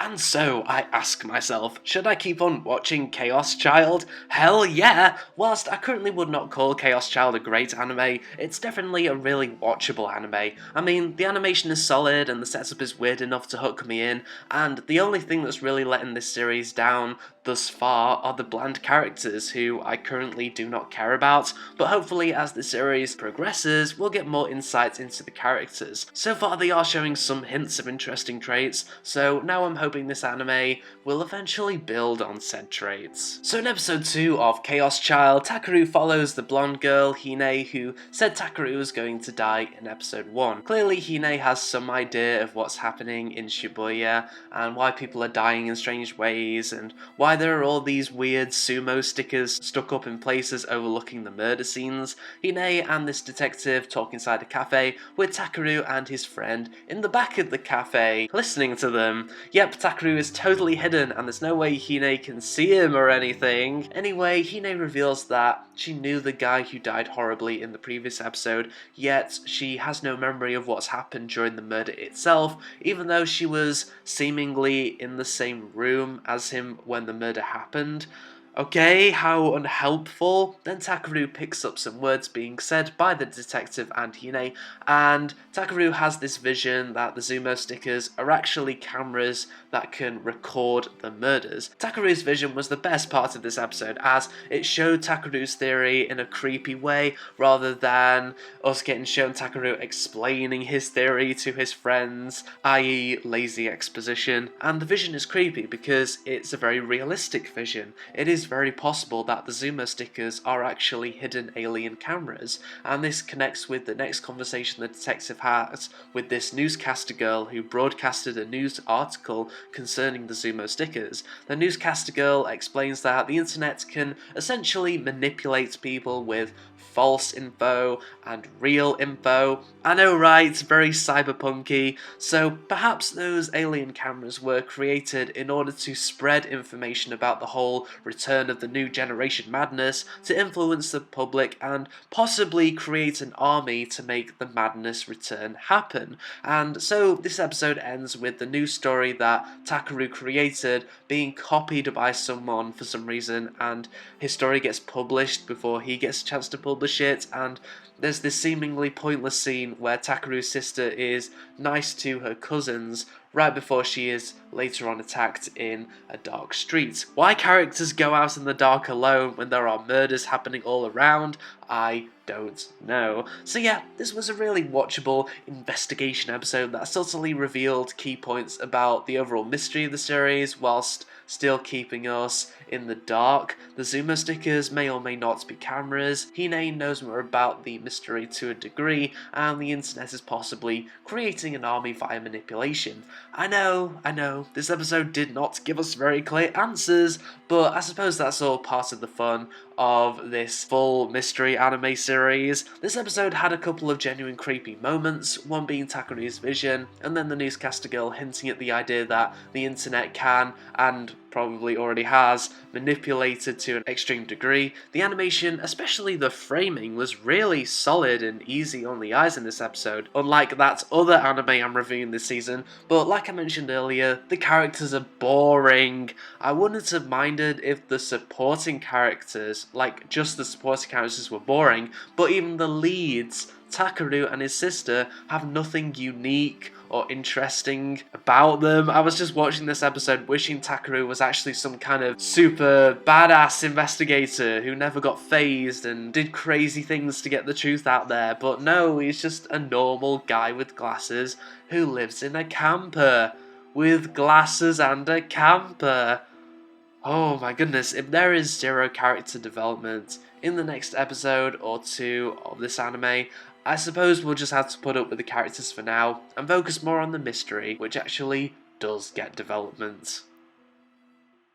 And so I ask myself, should I keep on watching Chaos Child? Hell yeah! Whilst I currently would not call Chaos Child a great anime, it's definitely a really watchable anime. I mean, the animation is solid and the setup is weird enough to hook me in, and the only thing that's really letting this series down thus far are the bland characters who I currently do not care about, but hopefully as the series progresses, we'll get more insights into the characters. So far they are showing some hints of interesting traits, so now I'm hoping this anime will eventually build on said traits. So in episode 2 of Chaos Child, Takeru follows the blonde girl Hine who said Takeru was going to die in episode 1. Clearly Hine has some idea of what's happening in Shibuya and why people are dying in strange ways and why there are all these weird sumo stickers stuck up in places overlooking the murder scenes. Hine and this detective talk inside a cafe with Takeru and his friend in the back of the cafe, listening to them. Yep, Takeru is totally hidden and there's no way Hine can see him or anything. Anyway, Hine reveals that she knew the guy who died horribly in the previous episode, yet she has no memory of what's happened during the murder itself, even though she was seemingly in the same room as him when the murder happened. Okay, how unhelpful. Then Takeru picks up some words being said by the detective and Hine, and Takeru has this vision that the Zumo stickers are actually cameras that can record the murders. Takeru's vision was the best part of this episode, as it showed Takeru's theory in a creepy way, rather than us getting shown Takeru explaining his theory to his friends, i.e. lazy exposition. And the vision is creepy because it's a very realistic vision. It is very possible that the Zumo stickers are actually hidden alien cameras, and this connects with the next conversation the detective has with this newscaster girl who broadcasted a news article concerning the Zumo stickers. The newscaster girl explains that the internet can essentially manipulate people with false info and real info. I know, right? Very cyberpunky. So perhaps those alien cameras were created in order to spread information about the whole return of the new generation madness, to influence the public and possibly create an army to make the madness return happen. And so this episode ends with the new story that Takeru created being copied by someone for some reason, and his story gets published before he gets a chance to publish it, and there's this seemingly pointless scene where Takeru's sister is nice to her cousins right before she is later on attacked in a dark street. Why characters go out in the dark alone when there are murders happening all around, I don't know. So yeah, this was a really watchable investigation episode that subtly revealed key points about the overall mystery of the series whilst still keeping us in the dark. The Zumo stickers may or may not be cameras. Hine knows more about the mystery to a degree, and the internet is possibly creating an army via manipulation. I know, this episode did not give us very clear answers, but I suppose that's all part of the fun of this full mystery anime series. This episode had a couple of genuine creepy moments, one being Takeru's vision, and then the newscaster girl hinting at the idea that the internet can, and probably already has, manipulated to an extreme degree. The animation, especially the framing, was really solid and easy on the eyes in this episode, unlike that other anime I'm reviewing this season, but like I mentioned earlier, the characters are boring. I wouldn't have minded if the supporting characters, like just the supporting characters, were boring, but even the leads, Takeru and his sister, have nothing unique or interesting about them. I was just watching this episode wishing Takeru was actually some kind of super badass investigator who never got phased and did crazy things to get the truth out there, but no, he's just a normal guy with glasses who lives in a camper. With glasses and a camper. Oh my goodness, if there is zero character development in the next episode or two of this anime, I suppose we'll just have to put up with the characters for now and focus more on the mystery, which actually does get development.